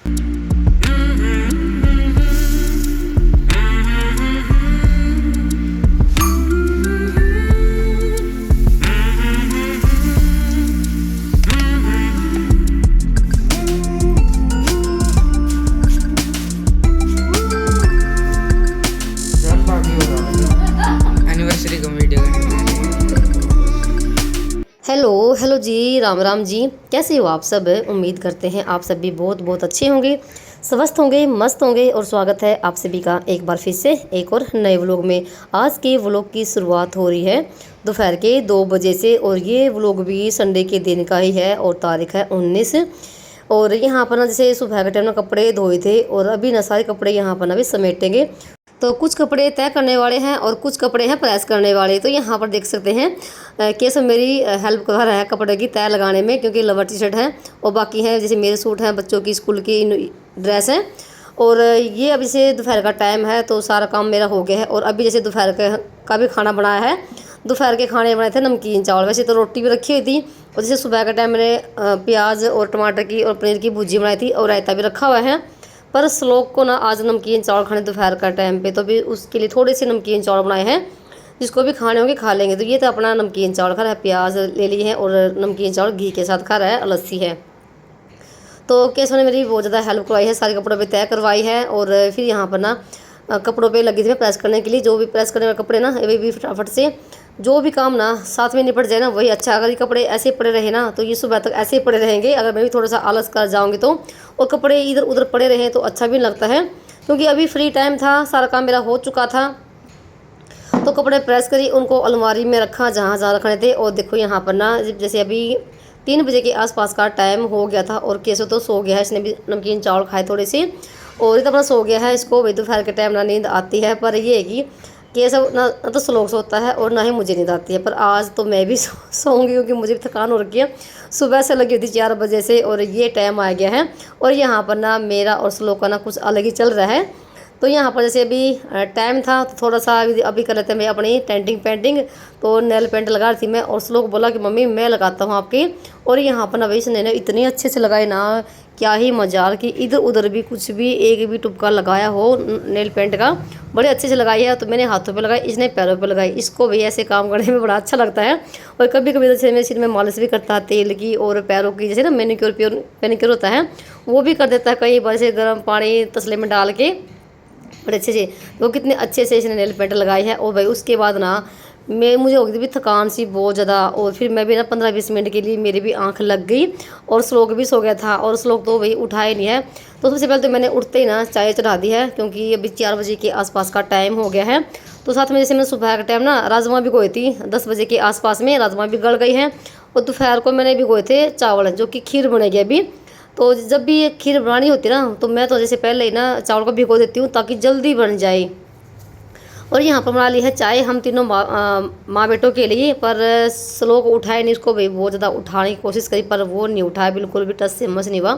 Anniversary का video. Hello जी, राम राम जी। कैसे हो आप सब? उम्मीद करते हैं आप सब भी बहुत बहुत अच्छे होंगे, स्वस्थ होंगे, मस्त होंगे। और स्वागत है आप सभी का एक बार फिर से एक और नए व्लॉग में। आज के व्लॉग की शुरुआत हो रही है दोपहर के 2 बजे से, और ये व्लॉग भी संडे के दिन का ही है और तारीख है 19। और यहाँ पर ना जैसे सुबह के टाइम ना कपड़े धोए थे और अभी ना सारे कपड़े यहाँ पर ना भी समेटेंगे। तो कुछ कपड़े तय करने वाले हैं और कुछ कपड़े हैं प्रेस करने वाले। तो यहाँ पर देख सकते हैं कैसे मेरी हेल्प कर रहा है कपड़े की तय लगाने में, क्योंकि लोअर टी शर्ट है और बाकी है जैसे मेरे सूट हैं, बच्चों की स्कूल की ड्रेस है। और ये अभी से दोपहर का टाइम है तो सारा काम मेरा हो गया है। और अभी जैसे दोपहर का भी खाना बनाया है। दोपहर के खाने बनाए थे नमकीन चावल, वैसे तो रोटी भी रखी हुई थी। और जैसे सुबह का टाइम मैंने प्याज और टमाटर की और पनीर की भुर्जी बनाई थी और रायता भी रखा हुआ है। पर श्लोक को ना आज नमकीन चावल खाने दोपहर का टाइम पे, तो भी उसके लिए थोड़े से नमकीन चावल बनाए हैं। जिसको भी खाने होंगे खा लेंगे। तो ये तो अपना नमकीन चावल खा रहा है, प्याज ले लिए हैं और नमकीन चावल घी के साथ खा रहा है, लस्सी है। तो केशव ने मेरी बहुत ज़्यादा हेल्प करवाई है, सारे कपड़ों पे तय करवाई है। और फिर यहाँ पर ना कपड़ों पे लगी थी मैं प्रेस करने के लिए। जो भी प्रेस करने वाले कपड़े ना वे भी फटाफट से जो भी काम ना साथ में निपट जाए ना वही अच्छा। अगर ये कपड़े ऐसे पड़े रहे ना तो ये सुबह तक ऐसे ही पड़े रहेंगे। अगर मैं भी थोड़ा सा आलस कर जाऊँगी तो, और कपड़े इधर उधर पड़े रहें तो अच्छा भी नहीं लगता है। क्योंकि अभी फ्री टाइम था, सारा काम मेरा हो चुका था। तो कपड़े प्रेस करी, उनको अलमारी में रखा जहाँ जहाँ रखने थे। और देखो यहाँ पर ना जैसे अभी 3 बजे के आसपास का टाइम हो गया था और केसो तो सो गया है। इसने भी नमकीन चावल खाए थोड़े से और ये तो अपना सो गया है। इसको भाई दोपहर के टाइम ना नींद आती है, पर ये है कि केसव ना तो श्लोक सोता है और ना ही मुझे नींद आती है। पर आज तो मैं भी सोऊंगी क्योंकि मुझे भी थकान हो रखी है। सुबह से लगी हुई थी 4 बजे से और ये टाइम आ गया है। और यहाँ पर ना मेरा और श्लोक का ना कुछ अलग ही चल रहा है। तो यहाँ पर जैसे अभी टाइम था तो थोड़ा सा अभी कर लेते हैं मैं अपनी पेंटिंग। तो नेल पेंट लगा रही थी मैं और श्लोक बोला कि मम्मी मैं लगाता हूँ आपकी। और यहाँ पर ना भाई इसने ना इतने अच्छे से लगाए ना, क्या ही मजाल कि इधर उधर भी कुछ भी एक भी टुपका लगाया हो नेल पेंट का, बड़े अच्छे से लगाई है। तो मैंने हाथों पे लगाई, इसने पैरों पे लगाई। इसको भी ऐसे काम करने में बड़ा अच्छा लगता है। और कभी कभी जैसे मैं सिर में मालिश भी करता है तेल की और पैरों की, जैसे ना मैनिक्योर होता है वो भी कर देता है कई बार से गर्म पानी तसले में डाल के बड़े अच्छे से। वो कितने अच्छे से इसने नेल पेंट लगाई है। और भाई उसके बाद ना मुझे हो गई थी भी थकान सी बहुत ज़्यादा। और फिर मैं भी ना 15-20 मिनट के लिए मेरी भी आंख लग गई और श्लोक भी सो गया था। और श्लोक तो भाई उठा ही नहीं है। तो सबसे पहले तो मैंने उठते ही ना चाय चढ़ा दी है, क्योंकि अभी 4 बजे के आसपास का टाइम हो गया है। तो साथ में जैसे मैंने सुबह का टाइम ना राजमा भिगोई थी 10 बजे के आसपास में, राजमा भी गल गई हैं। और दोपहर को मैंने भिगोए थे चावल, जो कि खीर बनेगी अभी। तो जब भी ये खीर बनानी होती है ना तो मैं तो जैसे पहले ही ना चावल को भिगो देती हूँ ताकि जल्दी बन जाए। और यहाँ पर बना ली है चाय हम तीनों माँ बेटों के लिए। पर श्लोक उठाए नहीं, इसको भी बहुत ज़्यादा उठाने की कोशिश करी पर वो नहीं उठाया, बिल्कुल भी टस से मस नहीं हुआ।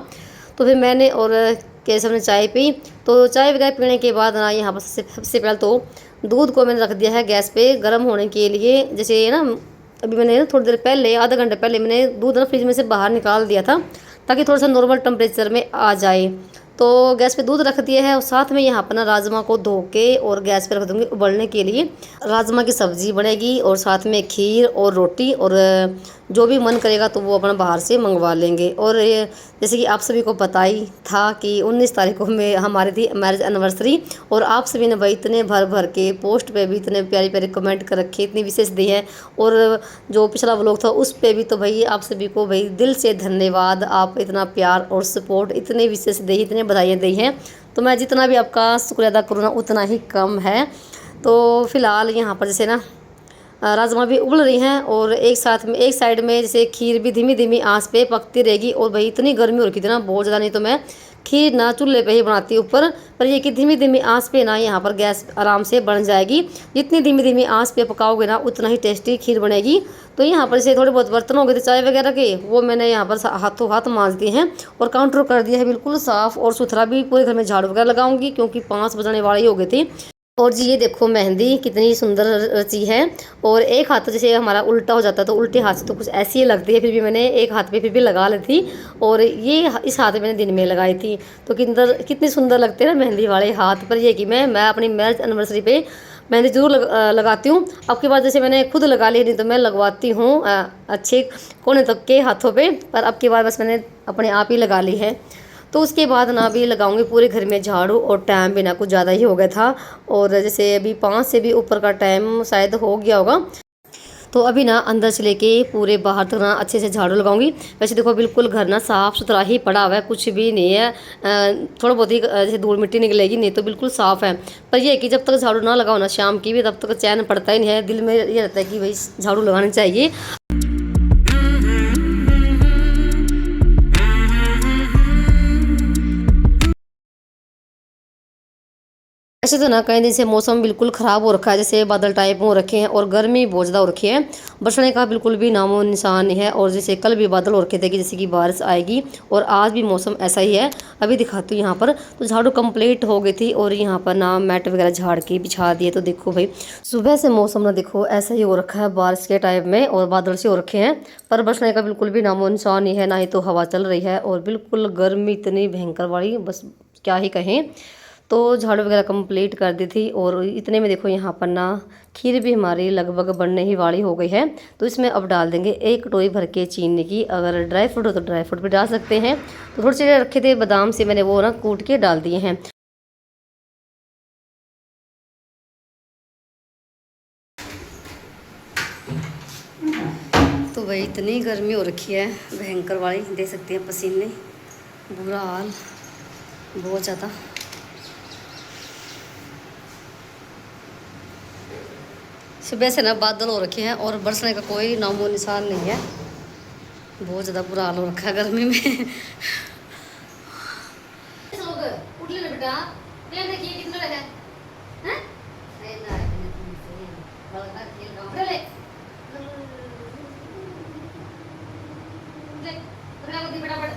तो फिर मैंने और केशव ने चाय पी। तो चाय वगैरह पीने के बाद ना यहाँ पर सबसे पहले तो दूध को मैंने रख दिया है गैस पे गर्म होने के लिए। जैसे ना अभी मैंने थोड़ी देर पहले, आधा घंटे पहले मैंने दूध ना फ्रिज में से बाहर निकाल दिया था ताकि थोड़ा सा नॉर्मल टेम्परेचर में आ जाए। तो गैस पे दूध रख दिया है और साथ में यहाँ पर ना राजमा को धो के और गैस पे रख दूँगी उबलने के लिए। राजमा की सब्ज़ी बनेगी और साथ में खीर और रोटी, और जो भी मन करेगा तो वो अपना बाहर से मंगवा लेंगे। और जैसे कि आप सभी को पता ही था कि 19 तारीख को में हमारी थी मैरिज एनिवर्सरी। और आप सभी ने भाई इतने भर भर के पोस्ट पे भी इतने प्यारे प्यारे कमेंट कर रखे, इतनी विशेष दी है। और जो पिछला व्लॉग था उस पर भी तो भाई आप सभी को भाई दिल से धन्यवाद। आप इतना प्यार और सपोर्ट इतने विशेष दी, इतने बधाइयाँ दी हैं। तो मैं जितना भी आपका शुक्रिया अदा करूँ ना उतना ही कम है। तो फिलहाल यहाँ पर जैसे ना राजमा भी उबल रही हैं और एक साइड में जैसे खीर भी धीमी धीमी आंच पे पकती रहेगी। और भाई इतनी गर्मी हो रखी थी ना बहुत ज़्यादा, नहीं तो मैं खीर ना चूल्हे पे ही बनाती ऊपर। पर ये कि धीमी धीमी आंच पे ना यहाँ पर गैस आराम से बन जाएगी। जितनी धीमी धीमी आंच पे पकाओगे ना उतना ही टेस्टी खीर बनेगी। तो यहाँ पर से थोड़े बहुत बर्तन हो गए थे चाय वगैरह के, वो मैंने यहाँ पर हाथों हाथ मांज दिए हैं और काउंटर कर दिया है बिल्कुल साफ़ और सुथरा। भी पूरे घर में झाड़ू वगैरह लगाऊंगी क्योंकि 5 बजने वाली हो गई थी। और जी ये देखो मेहंदी कितनी सुंदर रची है। और एक हाथ तो जैसे हमारा उल्टा हो जाता है तो उल्टे हाथ से तो कुछ ऐसी ही लगती है, फिर भी मैंने एक हाथ पे फिर भी लगा ली थी। और ये इस हाथ में मैंने दिन में लगाई थी। तो कितनी सुंदर लगते हैं ना मेहंदी वाले हाथ पर। ये कि मैं अपनी मैरिज एनिवर्सरी पे मेहंदी जरूर लगाती हूँ। अब की बार जैसे मैंने खुद लगा ली, नहीं तो मैं लगवाती हूँ अच्छे कोने तक के हाथों पे, पर अब की बार बस मैंने अपने आप ही लगा ली है। तो उसके बाद ना अभी लगाऊंगी पूरे घर में झाड़ू, और टाइम भी ना कुछ ज़्यादा ही हो गया था। और जैसे अभी 5 से भी ऊपर का टाइम शायद हो गया होगा। तो अभी ना अंदर से लेके पूरे बाहर तक ना अच्छे से झाड़ू लगाऊंगी। वैसे देखो बिल्कुल घर ना साफ़ सुथरा ही पड़ा हुआ है, कुछ भी नहीं है। थोड़ा बहुत ही जैसे धूल मिट्टी निकलेगी, नहीं तो बिल्कुल साफ़ है। पर यह है कि जब तक झाड़ू ना लगाओ ना शाम की भी, तब तक चैन पड़ता ही नहीं है। दिल में ये रहता है कि भाई झाड़ू लगानी चाहिए। ऐसे तो ना कई दिन से मौसम बिल्कुल ख़राब हो रखा है, जैसे बादल टाइप हो रखे हैं और गर्मी बहुत ज़्यादा हो रखी है। बरसने का बिल्कुल भी नामो निशान नहीं है। और जैसे कल भी बादल हो रखे थे कि जैसे कि बारिश आएगी, और आज भी मौसम ऐसा ही है। अभी दिखाती हूँ यहाँ पर। तो झाड़ू कंप्लीट हो गई थी और यहाँ पर ना मैट वगैरह झाड़ के बिछा दिए। तो देखो भाई सुबह से मौसम ना देखो ऐसा ही हो रखा है बारिश के टाइप में, और बादल से हो रखे हैं। पर बरसने का बिल्कुल भी नामो निशान नहीं है, ना ही तो हवा चल रही है। और बिल्कुल गर्मी इतनी भयंकर वाली, बस क्या ही कहें। तो झाड़ू वगैरह कंप्लीट कर दी थी। और इतने में देखो यहाँ पर ना खीर भी हमारी लगभग बनने ही वाली हो गई है। तो इसमें अब डाल देंगे एक कटोरी भर के चीनी की। अगर ड्राई फ्रूट हो तो ड्राई फ्रूट भी डाल सकते हैं। तो थोड़े से रखे थे बादाम से, मैंने वो ना कूट के डाल दिए हैं। तो भाई इतनी गर्मी हो रखी है भयंकर वाली, देख सकते हैं पसीने, बुरा हाल बहुत ज़्यादा। सुबह से ना बादल हो रखे हैं और बरसने का कोई नामो निशान नहीं है। बहुत ज़्यादा बुरा हाल हो रखा है गर्मी में। उठ ले बेटा, प्लेन देखिए कितना है हैं? अरे ना, बड़ा खेल रहा हूं। ले ले फटाफट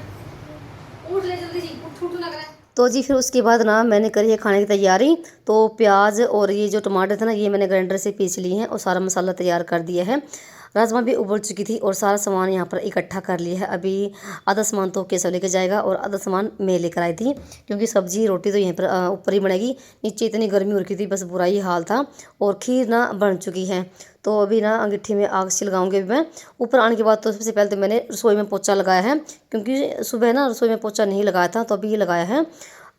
उठ ले जल्दी सी, उठ उठ ना करे। तो जी फिर उसके बाद ना मैंने करी है खाने की तैयारी। तो प्याज और ये जो टमाटर थे ना, ये मैंने ग्राइंडर से पीस लिए हैं और सारा मसाला तैयार कर दिया है। राजमा भी उबल चुकी थी और सारा सामान यहाँ पर इकट्ठा कर लिया है। अभी आधा सामान तो केसव लेके जाएगा और आधा सामान मैं लेकर आई थी, क्योंकि सब्जी रोटी तो यहीं पर ऊपर ही बनेगी। नीचे इतनी गर्मी हो रखी थी, बस बुरा ही हाल था। और खीर ना बन चुकी है। तो अभी ना अंगीठी में आग से लगाऊंगी मैं। ऊपर आने के बाद तो सबसे पहले तो मैंने रसोई में पोछा लगाया है, क्योंकि सुबह ना रसोई में पोछा नहीं लगाया था, तो अभी ये लगाया है।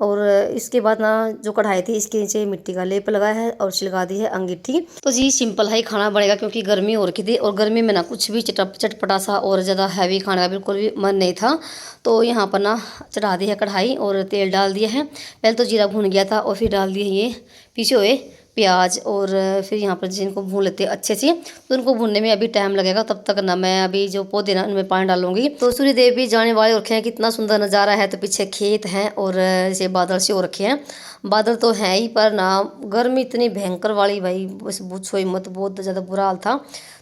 और इसके बाद ना जो कढ़ाई थी इसके नीचे मिट्टी का लेप लगाया है और छिलका दी है अंगीठी। तो जी सिंपल ही खाना बनेगा, क्योंकि गर्मी हो रखी थी और गर्मी में ना कुछ भी चटपटा सा और ज़्यादा हैवी खाने का बिल्कुल भी मन नहीं था। तो यहाँ पर ना चढ़ा दी है कढ़ाई और तेल डाल दिया है। पहले तो जीरा भून गया था और फिर डाल दिए ये पीछे हुए प्याज। और फिर यहाँ पर जिनको भून लेते हैं अच्छे से, तो उनको भूनने में अभी टाइम लगेगा। तब तक ना मैं अभी जो पौधे ना उनमें पानी डालूंगी। तो सूर्य देव भी जाने वाले हो रखे हैं, कितना सुंदर नज़ारा है। तो पीछे खेत हैं और जैसे बादल से हो रखे हैं। बादल तो हैं ही, पर ना गर्मी इतनी भयंकर वाली भाई, बस पूछो ही मत, बहुत ज़्यादा बुरा हाल था।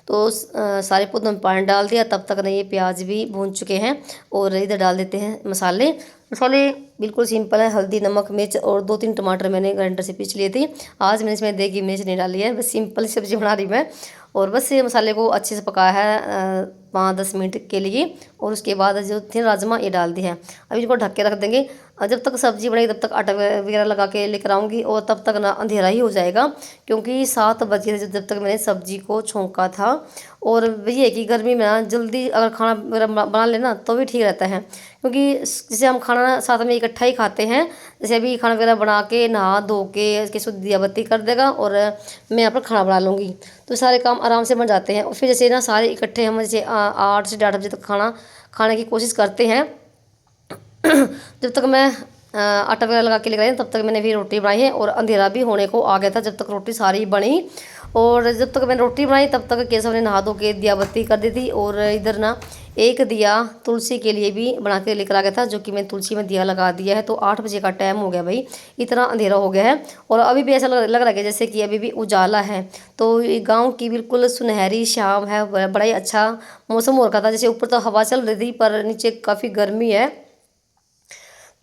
तो सारे पौधों में पानी डाल दिया। तब तक ना ये प्याज भी भून चुके हैं। और इधर डाल देते हैं मसाले। मसाले बिल्कुल सिंपल है, हल्दी नमक मिर्च और 2-3 टमाटर मैंने ग्राइंडर से पीस लिए थे। आज मैंने इसमें देगी मिर्च नहीं डाली है, बस सिंपल सब्जी बना रही मैं। और बस ये मसाले को अच्छे से पकाया है 5-10 मिनट के लिए। और उसके बाद जो थे राजमा ये डाल दिए हैं। अभी इनको ढक के रख देंगे। और जब तक सब्जी बनेगी तब तक आटा वगैरह लगा के लेकर आऊँगी, और तब तक ना अंधेरा ही हो जाएगा, क्योंकि 7 बजे थे जब तक मैंने सब्जी को छोंका था। और ये है कि गर्मी में ना जल्दी अगर खाना वगैरह बना लेना तो भी ठीक रहता है, क्योंकि जैसे हम खाना साथ में इकट्ठा ही खाते हैं। जैसे अभी खाना वगैरह बना के नहा धो के इसके शुद्ध दिया बत्ती कर देगा और मैं यहाँ पर खाना बना लूँगी, तो सारे काम आराम से बन जाते हैं। और फिर जैसे ना सारे इकट्ठे हम जैसे 8 से 8:30 बजे तक खाना खाने की कोशिश करते हैं। जब तक मैं आटा वगैरह लगा के लेकर आई तब तक मैंने भी रोटी बनाई है, और अंधेरा भी होने को आ गया था जब तक रोटी सारी बनी। और जब तक मैंने रोटी बनाई तब तक केशव ने नहा धो के दिया बत्ती कर दी थी। और इधर ना एक दिया तुलसी के लिए भी बना के लेकर आ गया था, जो कि मैंने तुलसी में दिया लगा दिया है। तो 8 बजे का टाइम हो गया भाई, इतना अंधेरा हो गया है। और अभी भी ऐसा लग रहा है जैसे कि अभी भी उजाला है। तो ये गाँव की बिल्कुल सुनहरी शाम है, बड़ा ही अच्छा मौसम हो रखा था। जैसे ऊपर तो हवा चल रही थी, पर नीचे काफ़ी गर्मी है।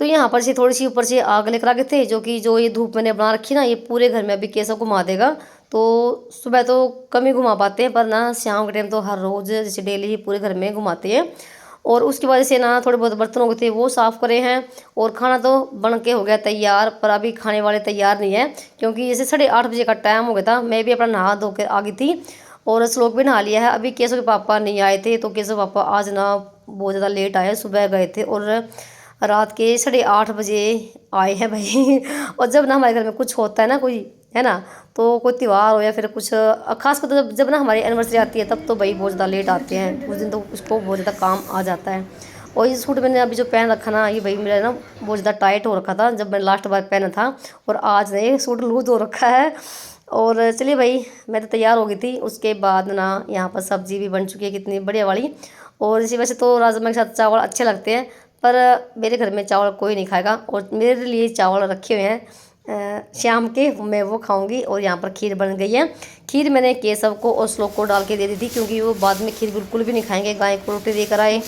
तो यहाँ पर से थोड़ी सी ऊपर से आग लेकर आ गए थे, जो ये धूप मैंने बना रखी ना, ये पूरे घर में अभी केसव घुमा देगा। तो सुबह तो कम ही घुमा पाते हैं, पर ना शाम के टाइम तो हर रोज़ जैसे डेली ही पूरे घर में घुमाते हैं। और उसकी वजह से ना थोड़े बहुत बर्तन हो गए थे वो साफ़ करे हैं, और खाना तो बन के हो गया तैयार, पर अभी खाने वाले तैयार नहीं है, क्योंकि जैसे 8:30 बजे का टाइम हो गया था। मैं भी अपना नहा धो कर आ गई थी और श्लोक भी नहा लिया है। अभी केशव के पापा नहीं आए थे, तो केशव पापा आज ना बहुत ज़्यादा लेट आए, सुबह गए थे और रात के 8:30 बजे आए हैं भाई। और जब ना हमारे घर में कुछ होता है ना, कोई है ना, तो कोई त्यौहार हो या फिर कुछ खास कर, तो जब जब ना हमारी एनिवर्सरी आती है तब तो भाई बहुत ज़्यादा लेट आते हैं, उस दिन तो उसको बहुत ज़्यादा काम आ जाता है। और ये सूट मैंने अभी जो पहन रखा ना, ये भाई मेरा ना बहुत ज़्यादा टाइट हो रखा था जब मैंने लास्ट बार पहना था, और आज ये सूट लूज हो रखा है। और चलिए भाई, मैं तो तैयार हो गई थी। उसके बाद ना यहाँ पर सब्ज़ी भी बन चुकी है कितनी बढ़िया वाली। और इसी वजह से तो राजमा के साथ चावल अच्छे लगते हैं, पर मेरे घर में चावल कोई नहीं खाएगा, और मेरे लिए चावल रखे हुए हैं शाम के, मैं वो खाऊंगी। और यहाँ पर खीर बन गई है। खीर मैंने केशव को और श्लोक को डाल के दे दी थी, क्योंकि वो बाद में खीर बिल्कुल भी नहीं खाएंगे, गाय को रोटी देकर आए।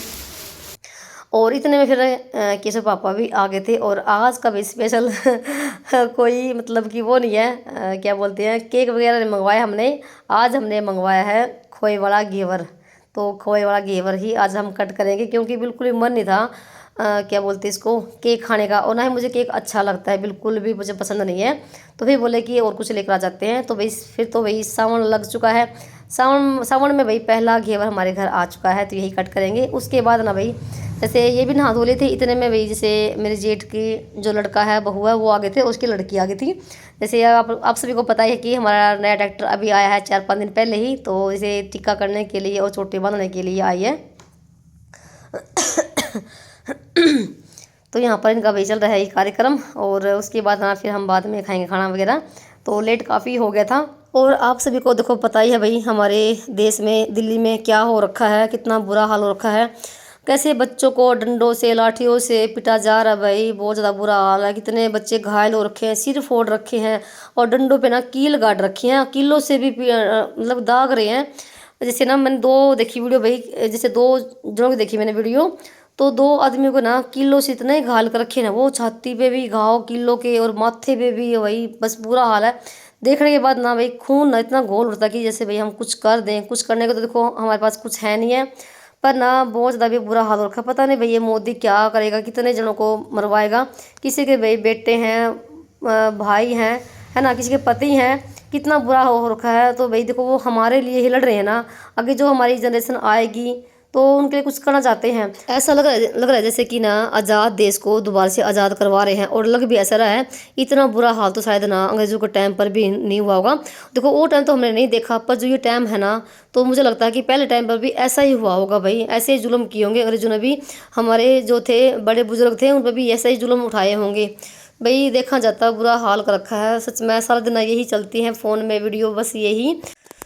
और इतने में फिर केशव पापा भी आ गए थे। और आज का भी स्पेशल कोई मतलब कि वो नहीं है, क्या बोलते हैं, केक वगैरह नहीं मंगवाया हमने। आज हमने मंगवाया है खोए वाला घेवर। तो खोए वाला घेवर ही आज हम कट करेंगे, क्योंकि बिल्कुल भी मन नहीं था क्या बोलते हैं इसको, केक खाने का। और ना ही मुझे केक अच्छा लगता है, बिल्कुल भी मुझे पसंद नहीं है। तो फिर बोले कि और कुछ लेकर आ जाते हैं। तो भाई फिर तो भाई सावन लग चुका है, सावन में भाई पहला घेवर हमारे घर आ चुका है, तो यही कट करेंगे। उसके बाद ना भाई जैसे ये भी नहा धो लिए थे, इतने में भाई जैसे मेरे जेठ की जो लड़का है, बहू है, वो आ गए थे, उसकी लड़की आ गई थी। जैसे आप सभी को पता है कि हमारा नया ट्रैक्टर अभी आया है 4-5 दिन पहले ही, तो इसे टिक्का करने के लिए और चोटी बांधने के लिए आई है। तो यहाँ पर इनका भाई चल रहा है ये कार्यक्रम, और उसके बाद ना फिर हम बाद में खाएंगे खाना वगैरह। तो लेट काफ़ी हो गया था। और आप सभी को देखो पता ही है भाई, हमारे देश में दिल्ली में क्या हो रखा है, कितना बुरा हाल हो रखा है, कैसे बच्चों को डंडों से लाठियों से पिटा जा रहा है भाई, बहुत ज़्यादा बुरा हाल है। कितने बच्चे घायल हो रखे हैं, सिर फोड़ रखे हैं, और डंडों पे ना कील गाड़ रखी हैं, कीलों से भी मतलब दाग रहे हैं। जैसे ना मैंने दो देखी वीडियो भाई, जैसे 2 जनों की देखी मैंने वीडियो, तो 2 आदमियों को ना किलो से इतने घायल कर रखे ना, वो छाती पे भी घाव किलो के, और माथे पे भी वही, बस बुरा हाल है। देखने के बाद ना भाई खून ना इतना घोल उठता कि जैसे भाई हम कुछ कर दें। कुछ करने को तो देखो हमारे पास कुछ है नहीं है, पर ना बहुत ज़्यादा भी बुरा हाल हो रखा। पता नहीं भाई ये मोदी क्या करेगा, कितने जनों को मरवाएगा। किसी के भाई बेटे हैं, भाई हैं, है ना, किसी के पति हैं, कितना बुरा हो रखा है। तो भाई देखो वो हमारे लिए ही लड़ रहे हैं ना, आगे जो हमारी जनरेशन आएगी तो उनके लिए कुछ करना चाहते हैं। ऐसा लग रहा है जैसे कि ना आज़ाद देश को दोबारा से आज़ाद करवा रहे हैं, और लग भी ऐसा रहा है। इतना बुरा हाल तो शायद ना अंग्रेज़ों के टाइम पर भी नहीं हुआ होगा। देखो वो टाइम तो हमने नहीं देखा, पर जो ये टाइम है ना, तो मुझे लगता है कि पहले टाइम पर भी ऐसा ही हुआ होगा भाई, ऐसे ही जुल्म किए होंगे अंग्रेज़ों ने भी। हमारे जो थे बड़े बुजुर्ग थे, उन पर भी ऐसा ही जुल्म उठाए होंगे भाई। देखा जाता बुरा हाल कर रखा है सच में। सारा दिन यही चलती है फ़ोन में वीडियो, बस यही।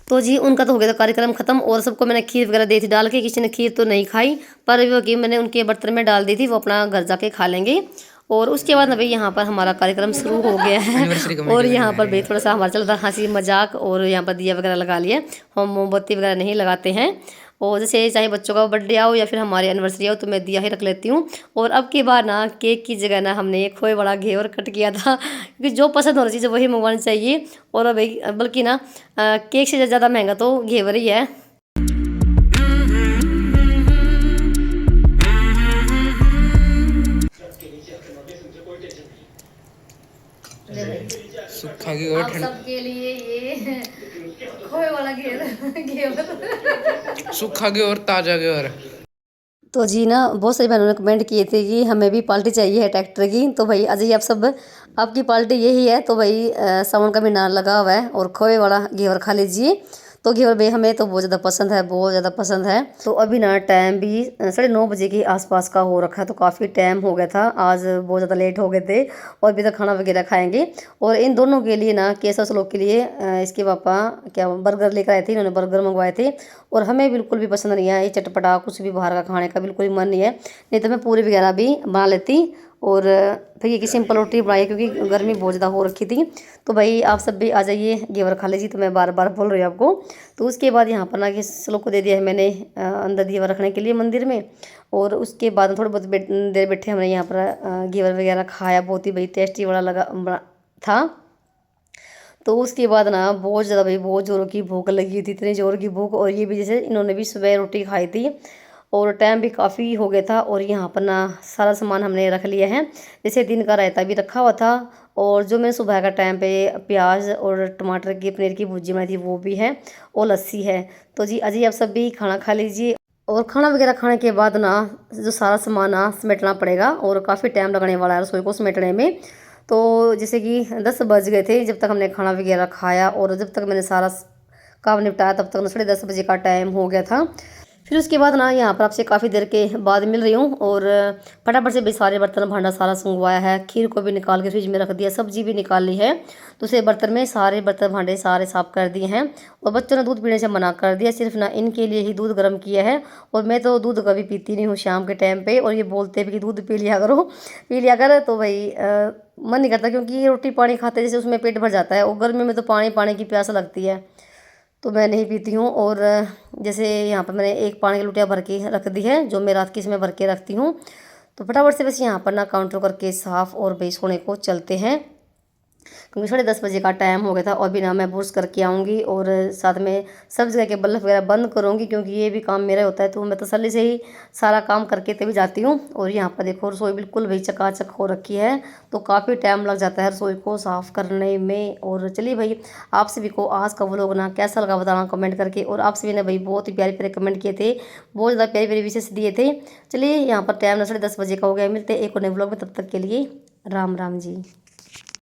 तो जी उनका तो हो गया था कार्यक्रम खत्म, और सबको मैंने खीर वगैरह दी थी डाल के। किसी ने खीर तो नहीं खाई, पर वो कि मैंने उनके बर्तन में डाल दी थी, वो अपना घर जाके खा लेंगे। और उसके बाद ना भाई यहाँ पर हमारा कार्यक्रम शुरू हो गया है। और यहाँ पर भाई थोड़ा सा हमारा चल रहा हंसी मजाक, और यहाँ पर दिया वगैरह लगा लिए। हम मोमबत्ती वगैरह नहीं लगाते हैं, और जैसे चाहे बच्चों का बर्थडे आओ या फिर हमारी एनिवर्सरी आओ, तो मैं दिया ही रख लेती हूँ। और अब की बार ना केक की जगह ना हमने एक खोए बड़ा घेवर कट किया था, क्योंकि जो पसंद होना चाहिए वही मंगवानी चाहिए। और भाई बल्कि ना केक से ज़्यादा महंगा तो घेवर ही है। सूखा की और ठंड, सबके लिए ये खोए वाला घेवर सूखा की और ताजा की और। तो जी ना बहुत सारी बहनों ने कमेंट किए थे कि हमें भी पार्टी चाहिए है ट्रैक्टर की। तो भाई आज ही आप सब, आपकी पार्टी यही है। तो भाई सावन का महीना लगा हुआ है, और खोए वाला घेवर खा लीजिए। तो घेवर भाई हमें तो बहुत ज़्यादा पसंद है, बहुत ज़्यादा पसंद है। तो अभी ना टाइम भी 9:30 के आसपास का हो रखा है, तो काफ़ी टाइम हो गया था। आज बहुत ज़्यादा लेट हो गए थे, और अभी तक खाना वगैरह खाएंगे। और इन दोनों के लिए ना, केशव श्लोक के लिए इसके पापा क्या बर्गर लेकर आए थे, इन्होंने बर्गर मंगवाए थे। और हमें बिल्कुल भी पसंद नहीं है ये चटपटा, कुछ भी बाहर का खाने का बिल्कुल भी मन नहीं है, नहीं तो मैं पूरी वगैरह भी बना लेती। और फिर ये कि सिंपल रोटी बनाई क्योंकि गर्मी बहुत ज़्यादा हो रखी थी। तो भाई आप सब भी आ जाइए, घेवर खा लीजिए। तो मैं बार बार बोल रही हूँ आपको। तो उसके बाद यहाँ पर ना कि लोग को दे दिया है मैंने अंदर घेवर रखने के लिए मंदिर में। और उसके बाद थोड़ी बहुत देर बैठे हमने यहाँ पर घेवर वगैरह खाया। बहुत ही भाई टेस्टी वाला था। तो उसके बाद ना बहुत ज़्यादा भाई बहुत ज़ोरों की भूख लगी हुई थी, इतनी ज़ोर की भूख। और ये भी जैसे इन्होंने भी सुबह रोटी खाई थी और टाइम भी काफ़ी हो गया था। और यहाँ पर ना सारा सामान हमने रख लिया है, जैसे दिन का रायता भी रखा हुआ था। और जो मैंने सुबह का टाइम पे प्याज और टमाटर की पनीर की भुर्जी बनाई थी वो भी है, और लस्सी है। तो जी अजी आप सब भी खाना खा लीजिए। और खाना वगैरह खाने के बाद ना जो सारा सामान ना समेटना पड़ेगा और काफ़ी टाइम लगने वाला है रसोई को समेटने में। तो जैसे कि 10 बज गए थे जब तक हमने खाना वगैरह खाया, और जब तक मैंने सारा काम निपटाया तब तक 10:30 बजे का टाइम हो गया था। फिर उसके बाद ना यहाँ पर आपसे काफ़ी देर के बाद मिल रही हूँ। और फटाफट से भी सारे बर्तन भांडा सारा संगवाया है, खीर को भी निकाल के फ्रिज में रख दिया, सब्जी भी निकाल ली है। दूसरे बर्तन में सारे बर्तन भांडे सारे साफ कर दिए हैं। और बच्चों ने दूध पीने से मना कर दिया, सिर्फ ना इनके लिए ही दूध गर्म किया है। और मैं तो दूध कभी पीती नहीं हूँ शाम के टाइम पे। और ये बोलते भी कि दूध पी लिया करो, पी लिया कर। तो भाई मन नहीं करता क्योंकि रोटी पानी खाते जैसे उसमें पेट भर जाता है, और गर्मी में तो पानी पानी की प्यास लगती है, तो मैं नहीं पीती हूँ। और जैसे यहाँ पर मैंने एक पानी की लुटिया भर के रख दी है जो मैं रात की इसमें भर के रखती हूँ। तो फटाफट से बस यहाँ पर ना काउंटर करके साफ़ और भाई सोने को चलते हैं, क्योंकि 10:30 बजे का टाइम हो गया था। और भी ना मैं ब्रश करके आऊँगी और साथ में सब जगह के बल्ब वगैरह बंद करूँगी, क्योंकि ये भी काम मेरा होता है। तो मैं तसल्ली से ही सारा काम करके तभी जाती हूँ। और यहाँ पर देखो रसोई बिल्कुल भाई चकाचक हो रखी है, तो काफ़ी टाइम लग जाता है रसोई को साफ़ करने में। और चलिए भाई आप सभी को आज का व्लॉग ना कैसा लगा बताना कमेंट करके। और आप सभी ने भाई बहुत ही प्यारे प्यारे कमेंट किए थे, बहुत ज़्यादा प्यारे प्यारे विशेष दिए थे। चलिए यहाँ पर टाइम 10:30 बजे का हो गया, मिलते हैं एक और नए व्लॉग में, तब तक के लिए राम राम जी।